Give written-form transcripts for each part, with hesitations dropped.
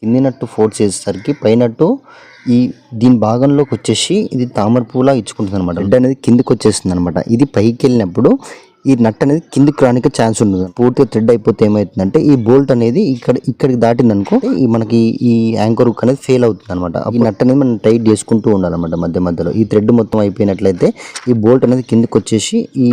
కింది నట్టు ఫోర్స్ చేసేసరికి పైనట్టు ఈ దీని భాగంలోకి వచ్చేసి ఇది తామర పూలా ఇచ్చుకుంటుంది అనమాట. రెడ్ అనేది కిందికి వచ్చేస్తుంది అనమాట. ఇది పైకి వెళ్ళినప్పుడు ఈ నట్ అనేది కిందికి రానికి ఛాన్స్ ఉంటుంది. పూర్తిగా థ్రెడ్ అయిపోతే ఏమవుతుందంటే ఈ బోల్ట్ అనేది ఇక్కడికి దాటింది అనుకో ఈ మనకి ఈ యాంకర్ హుక్ అనేది ఫెయిల్ అవుతుంది అనమాట. ఈ నట్ అనేది మనం టైట్ చేసుకుంటూ ఉండాలన్నమాట. మధ్య మధ్యలో ఈ థ్రెడ్ మొత్తం అయిపోయినట్లయితే ఈ బోల్ట్ అనేది కిందికి వచ్చేసి ఈ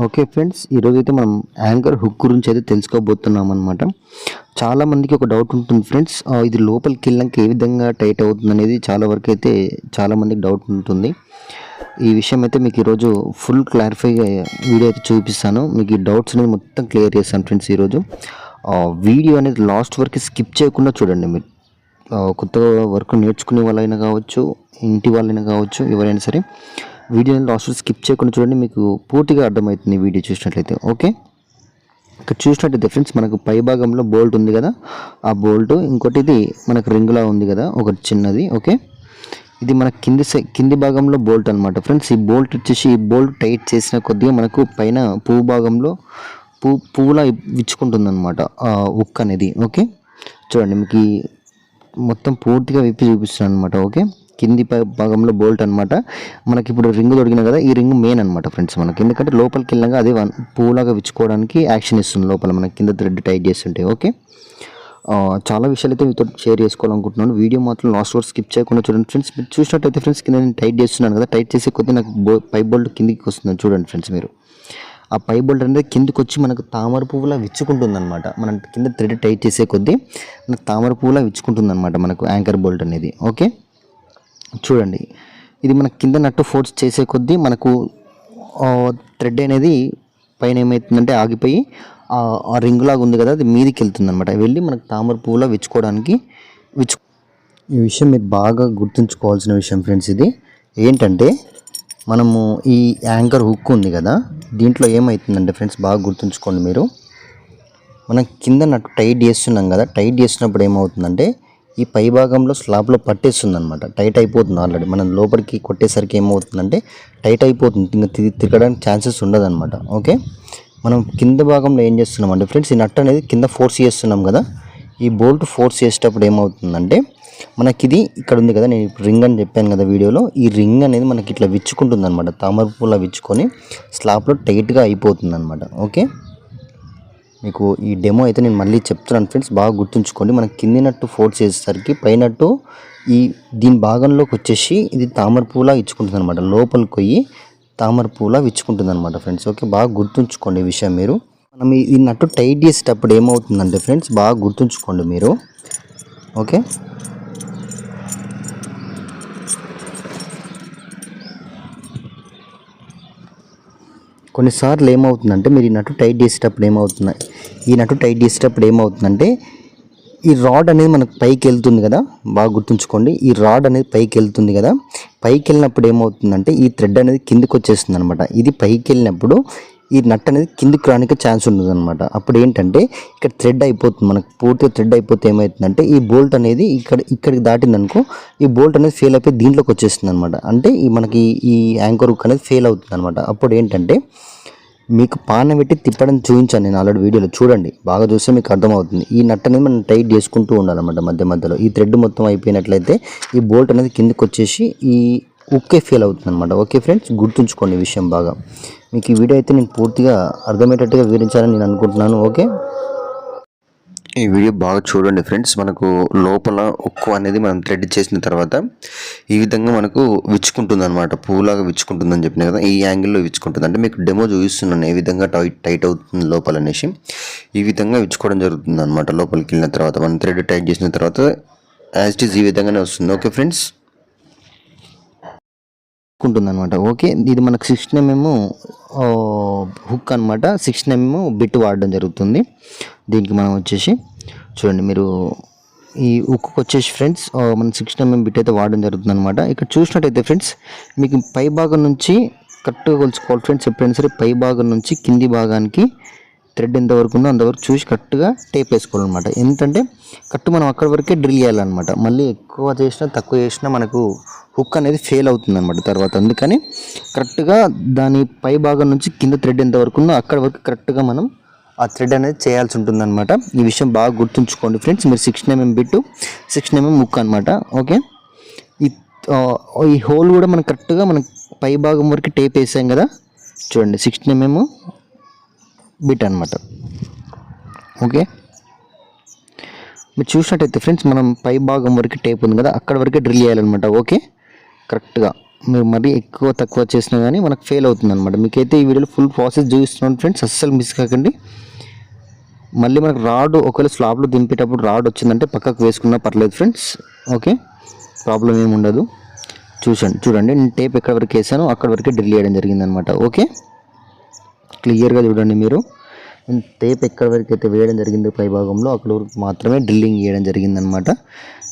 ఓకే ఫ్రెండ్స్, ఈరోజైతే మనం యాంకర్ హుక్ గురించి అయితే తెలుసుకోబోతున్నాం అనమాట. చాలామందికి ఒక డౌట్ ఉంటుంది ఫ్రెండ్స్, ఇది లోపలికి వెళ్ళాక ఏ విధంగా టైట్ అవుతుంది అనేది చాలా వరకు అయితే చాలామందికి డౌట్ ఉంటుంది. ఈ విషయం అయితే మీకు ఈరోజు ఫుల్ క్లారిఫైగా వీడియో అయితే చూపిస్తాను. మీకు ఈ డౌట్స్ అనేది మొత్తం క్లియర్ చేస్తాను ఫ్రెండ్స్. ఈరోజు వీడియో అనేది లాస్ట్ వరకు స్కిప్ చేయకుండా చూడండి. మీరు కొత్త వర్క్ నేర్చుకునే వాళ్ళైనా కావచ్చు, ఇంటి వాళ్ళైనా కావచ్చు, ఎవరైనా సరే వీడియోని లాస్ట్ స్కిప్ చేయకుండా చూడండి. మీకు పూర్తిగా అర్థమవుతుంది వీడియో చూసినట్లయితే. ఓకే, ఇక్కడ చూసినట్టయితే ఫ్రెండ్స్ మనకు పై భాగంలో బోల్ట్ ఉంది కదా, ఆ బోల్ట్, ఇంకోటి ఇది మనకు రింగ్లా ఉంది కదా ఒకటి చిన్నది. ఓకే, ఇది మన కింది భాగంలో బోల్ట్ అనమాట ఫ్రెండ్స్. ఈ బోల్ట్ వచ్చేసి ఈ బోల్ట్ టైట్ చేసిన కొద్దిగా మనకు పైన పువ్వు భాగంలో పువ్వులా విచ్చుకుంటుంది అనమాట ఆ హుక్ అనేది. ఓకే, చూడండి మీకు మొత్తం పూర్తిగా విప్పి చూపిస్తున్నాను అనమాట. ఓకే, కింది భాగంలో బోల్ట్ అనమాట. మనకి ఇప్పుడు రింగ్ దొరికిన కదా, ఈ రింగ్ మెయిన్ అనమాట ఫ్రెండ్స్ మనకి. ఎందుకంటే లోపలికి వెళ్ళాక అదే పువ్వులాగా విచ్చుకోవడానికి యాక్షన్ ఇస్తుంది లోపల మనకి కింద థ్రెడ్ టైట్ చేస్తుంటే. ఓకే, చాలా విషయాలు అయితే మీతో షేర్ చేసుకోవాలనుకుంటున్నాను. వీడియో మాత్రం లాస్ట్ వరకు స్కిప్ చేయకుండా చూడండి ఫ్రెండ్స్. మీరు చూసినట్టయితే ఫ్రెండ్స్ కింద నేను టైట్ చేస్తున్నాను కదా, టైట్ చేసే కొద్దీ నాకు పై బోల్ట్ కిందికి వస్తుంది చూడండి ఫ్రెండ్స్. మీరు ఆ పై బోల్ట్ అనేది కిందికి వచ్చి మనకు తామర పువ్వులా విచ్చుకుంటుంది అనమాట. మనం కింద థ్రెడ్ టైట్ చేసే కొద్దీ మనకు తామర పువ్వులా విచ్చుకుంటుంది అనమాట మనకు యాంకర్ బోల్ట్ అనేది. ఓకే, చూడండి ఇది మన కింద నట్టు ఫోర్స్ చేసే కొద్దీ మనకు థ్రెడ్ అనేది పైన ఏమవుతుందంటే ఆగిపోయి ఆ రింగ్ లాగా ఉంది కదా, అది మీదికి వెళ్తుంది అనమాట. వెళ్ళి మనకు తామర పువ్వులా విచ్చుకోవడానికి ఈ విషయం మీరు బాగా గుర్తుంచుకోవాల్సిన విషయం ఫ్రెండ్స్. ఇది ఏంటంటే మనము ఈ యాంకర్ హుక్ ఉంది కదా, దీంట్లో ఏమవుతుందంటే ఫ్రెండ్స్ బాగా గుర్తుంచుకోండి మీరు. మనం కింద నట్టు టైట్ చేస్తున్నాం కదా, టైట్ చేసినప్పుడు ఏమవుతుందంటే ఈ పై భాగంలో స్లాబ్లో పట్టేస్తుంది అనమాట. టైట్ అయిపోతుంది ఆల్రెడీ. మనం లోపలికి కొట్టేసరికి ఏమవుతుందంటే టైట్ అయిపోతుంది, ఇంకా తిరగడానికి ఛాన్సెస్ ఉండదన్నమాట. ఓకే, మనం కింద భాగంలో ఏం చేస్తున్నాం అంటే ఫ్రెండ్స్, ఈ నట్ అనేది కింద ఫోర్స్ చేస్తున్నాం కదా, ఈ బోల్ట్ ఫోర్స్ చేసేటప్పుడు ఏమవుతుందంటే మనకి ఇది ఇక్కడ ఉంది కదా, నేను రింగ్ అని చెప్పాను కదా వీడియోలో, ఈ రింగ్ అనేది మనకి ఇట్లా విచ్చుకుంటుంది అనమాట. తామర పూల విచ్చుకొని స్లాబ్లో టైట్గా అయిపోతుంది అనమాట. ఓకే, మీకు ఈ డెమో అయితే నేను మళ్ళీ చెప్తున్నాను ఫ్రెండ్స్, బాగా గుర్తుంచుకోండి. మనకి కింది నట్టు ఫోర్స్ చేసేసరికి పైనట్టు ఈ దీని భాగంలోకి వచ్చేసి ఇది తామర పూలా ఇచ్చుకుంటుంది అనమాట. లోపలికి పోయి తామర పూలా విచ్చుకుంటుంది అనమాట ఫ్రెండ్స్. ఓకే, బాగా గుర్తుంచుకోండి ఈ విషయం మీరు. మనం ఈ నట్టు టైట్ చేసేటప్పుడు ఏమవుతుందంటే ఫ్రెండ్స్ బాగా గుర్తుంచుకోండి మీరు. ఓకే, కొన్నిసార్లు ఏమవుతుందంటే మీరు ఈ నట్టు టైట్ చేసేటప్పుడు ఏమవుతుందంటే ఈ రాడ్ అనేది మనకు పైకి వెళ్తుంది కదా, బాగా గుర్తుంచుకోండి. ఈ రాడ్ అనేది పైకి వెళ్తుంది కదా, పైకి వెళ్ళినప్పుడు ఏమవుతుందంటే ఈ థ్రెడ్ అనేది కిందికి వచ్చేస్తుంది అనమాట. ఇది పైకి వెళ్ళినప్పుడు ఈ నట్ అనేది కిందికి రానికి ఛాన్స్ ఉంటుంది అనమాట. అప్పుడు ఏంటంటే ఇక్కడ థ్రెడ్ అయిపోతుంది, మనకు పూర్తిగా థ్రెడ్ అయిపోతే ఏమవుతుందంటే ఈ బోల్ట్ అనేది ఇక్కడికి దాటింది అనుకో, ఈ బోల్ట్ అనేది ఫెయిల్ అయిపోయి దీంట్లోకి వచ్చేస్తుంది అనమాట. అంటే మనకి ఈ యాంకర్ హుక్ అనేది ఫెయిల్ అవుతుంది అనమాట. అప్పుడు ఏంటంటే మీకు పాన పెట్టి తిప్పడం చూపించాను నేను ఆల్రెడీ వీడియోలో, చూడండి బాగా చూస్తే మీకు అర్థమవుతుంది. ఈ నట్ అనేది మనం టైట్ చేసుకుంటూ ఉండాలన్నమాట మధ్య మధ్యలో. ఈ థ్రెడ్ మొత్తం అయిపోయినట్లయితే ఈ బోల్ట్ అనేది కిందికి వచ్చేసి ఈ హుక్కే ఫెయిల్ అవుతుంది అనమాట. ఓకే ఫ్రెండ్స్, గుర్తుంచుకోండి ఈ విషయం బాగా. మీకు ఈ వీడియో అయితే నేను పూర్తిగా అర్థమయ్యేటట్టుగా వివరించాలని నేను అనుకుంటున్నాను. ఓకే, ఈ వీడియో బాగా చూడండి ఫ్రెండ్స్. మనకు లోపల ఉక్కు అనేది మనం థ్రెడ్ చేసిన తర్వాత ఈ విధంగా మనకు విచ్చుకుంటుంది అనమాట, పూలాగా విచ్చుకుంటుందని చెప్పిన కదా, ఈ యాంగిల్లో విచ్చుకుంటుంది. అంటే మీకు డెమో చూపిస్తున్నాను ఏ విధంగా టైట్ అవుతుంది లోపల అనేసి. ఈ విధంగా విచ్చుకోవడం జరుగుతుంది అనమాట. లోపలికి వెళ్ళిన తర్వాత మనం థ్రెడ్ టైట్ చేసిన తర్వాత యాజ్ ఇట్ ఈజ్ ఈ విధంగానే వస్తుంది. ఓకే ఫ్రెండ్స్, ఉంటుంది అనమాట. ఓకే, ఇది మనకు 16 mm హుక్ అనమాట. 16 mm బిట్ వాడడం జరుగుతుంది. దీనికి మనం వచ్చేసి చూడండి మీరు ఈ ఉక్కుకు వచ్చేసి ఫ్రెండ్స్ మనం 16 mm బిట్ అయితే వాడడం జరుగుతుంది అనమాట. ఇక్కడ చూసినట్టయితే ఫ్రెండ్స్ మీకు పై భాగం నుంచి కరెక్ట్గా కొలుచుకోవాలి ఫ్రెండ్స్. ఎప్పుడైనా సరే పై భాగం నుంచి కింది భాగానికి థ్రెడ్ ఎంతవరకు ఉందో అంతవరకు చూసి కరెక్ట్గా టేప్ వేసుకోవాలన్నమాట. ఎందుకంటే కరెక్ట్ మనం అక్కడి వరకే డ్రిల్ చేయాలన్నమాట. మళ్ళీ ఎక్కువ చేసినా తక్కువ చేసినా మనకు హుక్ అనేది ఫెయిల్ అవుతుంది అనమాట తర్వాత. అందుకని కరెక్ట్గా దాని పై భాగం నుంచి కింద థ్రెడ్ ఎంతవరకు ఉందో అక్కడి వరకు కరెక్ట్గా మనం ఆ థ్రెడ్ అనేది చేయాల్సి ఉంటుంది అనమాట. ఈ విషయం బాగా గుర్తుంచుకోండి ఫ్రెండ్స్. మీరు 16 mm బిట్ 16 mm హుక్ అనమాట. ఓకే, ఈ హోల్ కూడా మనం కరెక్ట్గా మనం పై భాగం వరకు టేప్ వేసాం కదా చూడండి, 16 mm బిట్ అనమాట. ఓకే, మీరు చూసినట్టయితే ఫ్రెండ్స్ మనం పై భాగం వరకు టేప్ ఉంది కదా అక్కడ వరకే డ్రిల్ చేయాలన్నమాట. ఓకే, కరెక్ట్గా మీరు మరీ ఎక్కువ తక్కువ చేసినా కానీ మనకు ఫెయిల్ అవుతుంది అనమాట. మీకైతే ఈ వీడియోలో ఫుల్ ప్రాసెస్ చూపిస్తున్నాను ఫ్రెండ్స్, అస్సలు మిస్ కాకండి. మళ్ళీ మనకు రాడ్ ఒకవేళ స్లాబ్లో దింపేటప్పుడు రాడ్ వచ్చిందంటే పక్కకు వేసుకున్నా పర్లేదు ఫ్రెండ్స్. ఓకే, ప్రాబ్లం ఏమి ఉండదు. చూడండి నేను టేప్ ఎక్కడ వరకు వేసానో అక్కడ వరకే డ్రిల్ చేయడం జరిగిందనమాట. ఓకే, క్లియర్గా చూడండి మీరు. నేను టేప్ ఎక్కడ వరకు అయితే వేయడం జరిగింది పై భాగంలో అక్కడ వరకు మాత్రమే డ్రిల్లింగ్ చేయడం జరిగిందనమాట.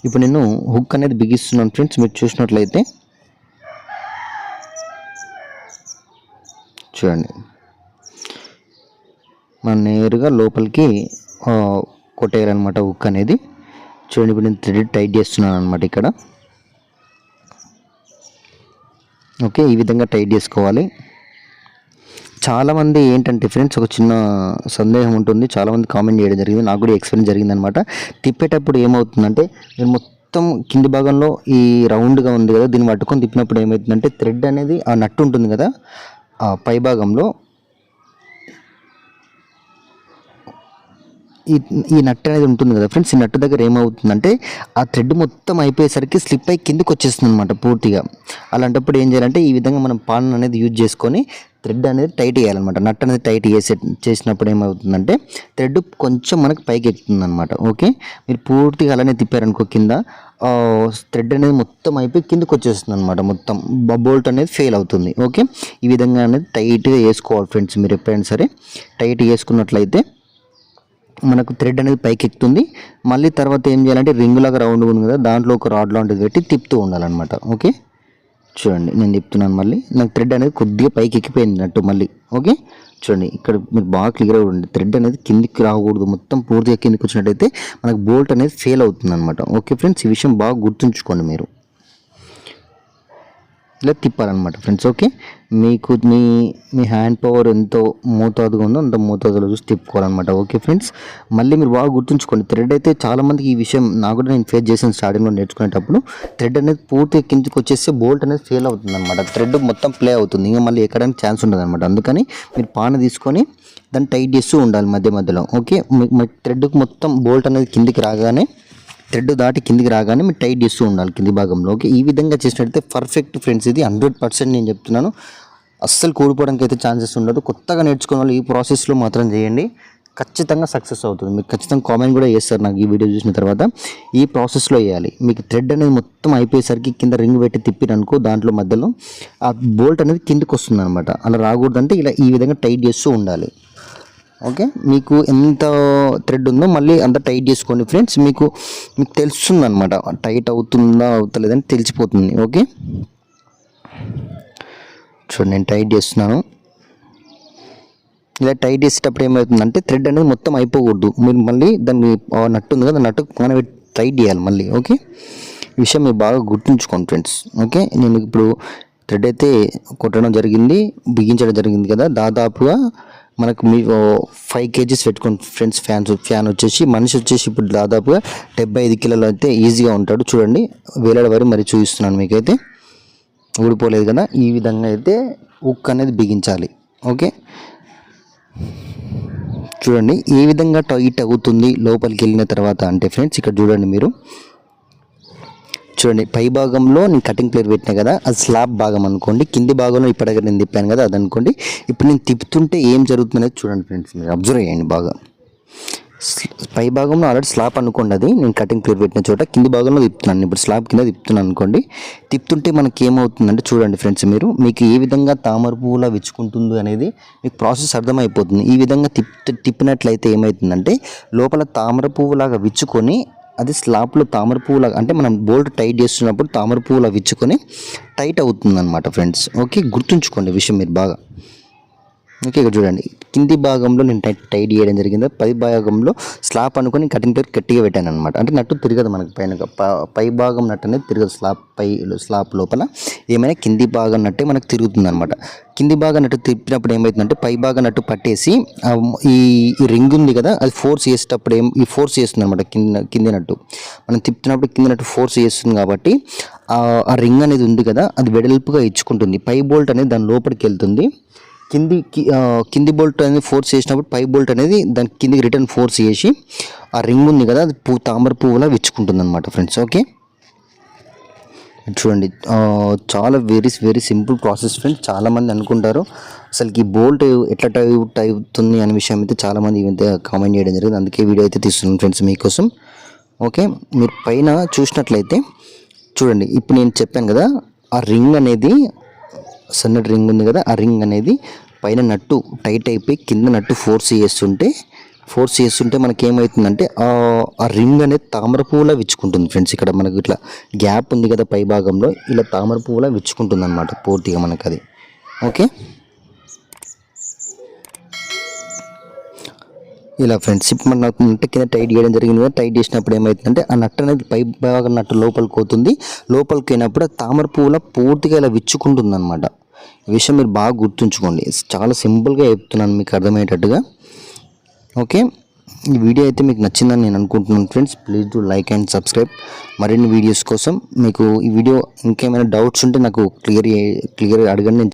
ఇప్పుడు నేను హుక్ అనేది బిగిస్తున్నాను ఫ్రెండ్స్. మీరు చూసినట్లయితే చూడండి మనం నేరుగా లోపలికి కొట్టేయాలన్నమాట హుక్ అనేది. చూడండి ఇప్పుడు నేను థ్రెడ్ టైట్ చేస్తున్నాను అనమాట ఇక్కడ. ఓకే, ఈ విధంగా టైట్ చేసుకోవాలి. చాలామంది ఏంటంటే ఫ్రెండ్స్ ఒక చిన్న సందేహం ఉంటుంది, చాలామంది కామెంట్ చేయడం జరిగింది, నాకు కూడా ఎక్స్పీరియన్స్ జరిగిందనమాట. తిప్పేటప్పుడు ఏమవుతుందంటే నేను మొత్తం కింది భాగంలో ఈ రౌండ్గా ఉంది కదా దీన్ని పట్టుకొని తిప్పినప్పుడు ఏమవుతుందంటే థ్రెడ్ అనేది ఆ నట్టు ఉంటుంది కదా ఆ పై భాగంలో ఈ నట్టు అనేది ఉంటుంది కదా ఫ్రెండ్స్. ఈ నట్టు దగ్గర ఏమవుతుందంటే ఆ థ్రెడ్ మొత్తం అయిపోయేసరికి స్లిప్ అయి కిందికి వచ్చేస్తుంది అనమాట పూర్తిగా. అలాంటప్పుడు ఏం చేయాలంటే ఈ విధంగా మనం పాన్ అనేది యూజ్ చేసుకొని థ్రెడ్ అనేది టైట్ చేయాలన్నమాట. నట్ అనేది టైట్ చేసినప్పుడు ఏమవుతుందంటే థ్రెడ్ కొంచెం మనకు పైకి ఎక్కుతుంది అనమాట. ఓకే, మీరు పూర్తిగా అలానే తిప్పారనుకో కింద థ్రెడ్ అనేది మొత్తం అయిపోయి కిందకి వచ్చేస్తుంది అనమాట. మొత్తం బోల్ట్ అనేది ఫెయిల్ అవుతుంది. ఓకే, ఈ విధంగా అనేది టైట్గా వేసుకోవాలి ఫ్రెండ్స్. మీరు ఎప్పుడైనా సరే టైట్ చేసుకున్నట్లయితే మనకు థ్రెడ్ అనేది పైకి ఎక్కుతుంది. మళ్ళీ తర్వాత ఏం చేయాలంటే రింగ్ లాగా రౌండ్ ఉంది కదా దాంట్లో ఒక రాడ్ లాంటిది పెట్టి తిప్పుతూ ఉండాలన్నమాట. ఓకే, చూడండి నేను తిప్పుతున్నాను. మళ్ళీ నాకు థ్రెడ్ అనేది కొద్దిగా పైకి ఎక్కిపోయినట్టు మళ్ళీ. ఓకే, చూడండి ఇక్కడ మీరు బాగా క్లియర్గా ఉండండి. థ్రెడ్ అనేది కిందికి రాకూడదు, మొత్తం పూర్తిగా కిందికి వచ్చినట్టయితే మనకు బోల్ట్ అనేది ఫెయిల్ అవుతుంది అనమాట. ఓకే ఫ్రెండ్స్, ఈ విషయం బాగా గుర్తుంచుకోండి మీరు. ఇలా తిప్పాలన్నమాట ఫ్రెండ్స్. ఓకే, మీకు మీ హ్యాండ్ పవర్ ఎంతో మోతాదుగా ఉందో అంత మోతాదులో చూసి తిప్పుకోవాలన్నమాట. ఓకే ఫ్రెండ్స్, మళ్ళీ మీరు బాగా గుర్తుంచుకోండి. థ్రెడ్ అయితే చాలామందికి ఈ విషయం నాకు కూడా నేను ఫేస్ చేసిన స్టార్టింగ్లో నేర్చుకునేటప్పుడు థ్రెడ్ అనేది పూర్తిగా కిందికి వచ్చేస్తే బోల్ట్ అనేది ఫెయిల్ అవుతుంది అనమాట. థ్రెడ్ మొత్తం ప్లే అవుతుంది, ఇంకా మళ్ళీ ఎక్కడానికి ఛాన్స్ ఉండదు అనమాట. అందుకని మీరు పాన తీసుకొని దాన్ని టైట్ చేస్తూ ఉండాలి మధ్య మధ్యలో. ఓకే, థ్రెడ్కి మొత్తం బోల్ట్ అనేది కిందికి రాగానే థ్రెడ్ దాటి కిందికి రాగానే మీరు టైట్ చేస్తూ ఉండాలి కింది భాగంలో. ఓకే, ఈ విధంగా చేసినట్టయితే పర్ఫెక్ట్ ఫ్రెండ్స్. ఇది 100% నేను చెప్తున్నాను, అస్సలు కూడిపోవడానికి అయితే ఛాన్సెస్ ఉండదు. కొత్తగా నేర్చుకున్న వాళ్ళు ఈ ప్రాసెస్లో మాత్రం చేయండి, ఖచ్చితంగా సక్సెస్ అవుతుంది. మీకు ఖచ్చితంగా కామెంట్ కూడా చేస్తారు నాకు ఈ వీడియో చూసిన తర్వాత. ఈ ప్రాసెస్లో వేయాలి. మీకు థ్రెడ్ అనేది మొత్తం అయిపోయేసరికి కింద రింగ్ పెట్టి తిప్పిరనుకో దాంట్లో మధ్యలో ఆ బోల్ట్ అనేది కిందికి వస్తుంది అనమాట. అలా రాకూడదంటే ఇలా ఈ విధంగా టైట్ చేస్తూ ఉండాలి. ఓకే, మీకు ఎంత థ్రెడ్ ఉందో మళ్ళీ అంత టైట్ చేసుకోండి ఫ్రెండ్స్. మీకు తెలుస్తుంది అనమాట టైట్ అవుతుందా అవుతలేదని తెలిసిపోతుంది. ఓకే, చూడండి నేను టైట్ చేస్తున్నాను. ఇలా టైట్ చేసేటప్పుడు ఏమవుతుందంటే థ్రెడ్ అనేది మొత్తం అయిపోకూడదు. మీరు మళ్ళీ దాన్ని నట్టు ఉంది కదా నట్టు మనం టైట్ చేయాలి మళ్ళీ. ఓకే, ఈ విషయం మీరు బాగా గుర్తుంచుకోండి ఫ్రెండ్స్. ఓకే, నేను ఇప్పుడు థ్రెడ్ అయితే కొట్టడం జరిగింది, బిగించడం జరిగింది కదా. దాదాపుగా మనకు మీ 5 kgs పెట్టుకోండి ఫ్రెండ్స్. ఫ్యాన్ వచ్చేసి మనిషి వచ్చేసి ఇప్పుడు దాదాపుగా 75 కిలోలు అయితే ఈజీగా ఉంటాడు. చూడండి వేలాడ వరకు మరి చూపిస్తున్నాను మీకైతే, ఊడిపోలేదు కదా. ఈ విధంగా అయితే హుక్ అనేది బిగించాలి. ఓకే, చూడండి ఏ విధంగా టైట్ అవుతుంది లోపలికి వెళ్ళిన తర్వాత అంటే ఫ్రెండ్స్ ఇక్కడ చూడండి మీరు. చూడండి పై భాగంలో నేను కటింగ్ ప్లేట్ పెట్టినా కదా అది స్లాబ్ భాగం అనుకోండి. కింది భాగంలో ఇప్పటికే నేను తిప్పాను కదా అది అనుకోండి. ఇప్పుడు నేను తిప్పుతుంటే ఏం జరుగుతుందనేది చూడండి ఫ్రెండ్స్, మీరు అబ్జర్వ్ చేయండి బాగా. పై భాగంలో ఆల్రెడీ స్లాబ్ అనుకోండి, అది నేను కటింగ్ ప్లేట్ పెట్టిన చోట కింది భాగంలో తిప్పుతున్నాను. ఇప్పుడు స్లాబ్ కింద తిప్పుతున్నాను అనుకోండి. తిప్పుతుంటే మనకి ఏమవుతుందంటే చూడండి ఫ్రెండ్స్, మీకు ఏ విధంగా తామర పువ్వులా విచ్చుకుంటుందో అనేది మీకు ప్రాసెస్ అర్థమైపోతుంది. ఈ విధంగా తిప్పినట్లయితే ఏమవుతుందంటే లోపల తామర పువ్వులాగా విచ్చుకొని అది స్లాబ్లో తామర పువ్వులాగా, అంటే మనం బోల్ట్ టైట్ చేస్తున్నప్పుడు తామర పువ్వులా విచ్చుకొని టైట్ అవుతుంది అనమాట ఫ్రెండ్స్. ఓకే, గుర్తుంచుకోండి విషయం మీరు బాగా. ఓకే, ఇక్కడ చూడండి కింది భాగంలో నేను టైట్ చేయడం జరిగింది. పై భాగంలో స్లాబ్ అనుకొని కటింగ్ ప్లేట్ గట్టిగా పెట్టాను అనమాట. అంటే నట్టు తిరగదు మనకు పైన, పై భాగం నట్టు అనేది తిరగదు. స్లాబ్ లోపల ఏమైనా కింది భాగం నట్టే మనకు తిరుగుతుంది అనమాట. కింది భాగం నట్టు తిప్పినప్పుడు ఏమవుతుందంటే పై భాగం నట్టు పట్టేసి ఈ రింగ్ ఉంది కదా, అది ఫోర్స్ చేసేటప్పుడు ఈ ఫోర్స్ చేస్తుంది అనమాట. కింది నట్టు మనం తిప్పుతున్నప్పుడు కింది నట్టు ఫోర్స్ చేస్తుంది కాబట్టి ఆ రింగ్ అనేది ఉంది కదా, అది వెడల్పుగా ఇచ్చుకుంటుంది. పై బోల్ట్ అనేది దాని లోపలికి వెళ్తుంది. కింది బోల్ట్ అనేది ఫోర్స్ చేసినప్పుడు పై బోల్ట్ అనేది దాని కిందికి రిటర్న్ ఫోర్స్ చేసి ఆ రింగ్ ఉంది కదా, అది తామర పువ్వులా విచ్చుకుంటుంది అనమాట ఫ్రెండ్స్. ఓకే, చూడండి చాలా వెరీ సింపుల్ ప్రాసెస్ ఫ్రెండ్స్. చాలామంది అనుకుంటారు అసలుకి బోల్ట్ ఎట్లా టైట్ అవుతుంది అనే విషయం అయితే చాలామంది కామెంట్ చేయడం జరిగింది. అందుకే వీడియో అయితే తీస్తున్నాను ఫ్రెండ్స్ మీకోసం. ఓకే, మీరు పైన చూసినట్లయితే చూడండి, ఇప్పుడు నేను చెప్పాను కదా, ఆ రింగ్ అనేది సన్నటి రింగ్ ఉంది కదా, ఆ రింగ్ అనేది పైన నట్టు టైట్ అయిపోయి కింద నట్టు ఫోర్స్ చేస్తుంటే మనకి ఏమవుతుందంటే ఆ రింగ్ అనేది తామర పువ్వులా విచ్చుకుంటుంది ఫ్రెండ్స్. ఇక్కడ మనకు ఇట్లా గ్యాప్ ఉంది కదా పై భాగంలో, ఇలా తామర పువ్వులా విచ్చుకుంటుంది అనమాట పూర్తిగా మనకు అది. ఓకే, ఇలా ఫ్రెండ్స్ ఇప్పుడు మన నట్టు కింద టైట్ చేయడం జరిగింది కదా, టైట్ చేసినప్పుడు ఏమవుతుందంటే ఆ నట్టు అనేది పై భాగం నట్టు లోపలికి పోతుంది. లోపలికి పోయినప్పుడు ఆ తామర పువ్వులా పూర్తిగా ఇలా విచ్చుకుంటుంది అనమాట. ఈ విషయం మీరు బాగా గుర్తుంచుకోండి. చాలా సింపుల్గా చెప్తున్నాను మీకు అర్థమయ్యేటట్టుగా. ఓకే, ఈ వీడియో అయితే మీకు నచ్చిందని నేను అనుకుంటున్నాను friends. Please do like and subscribe మరిన్ని వీడియోస్ కోసం. మీకు ఈ వీడియో ఇంకేమైనా డౌట్స్ ఉంటే నాకు క్లియర్ అడగండి.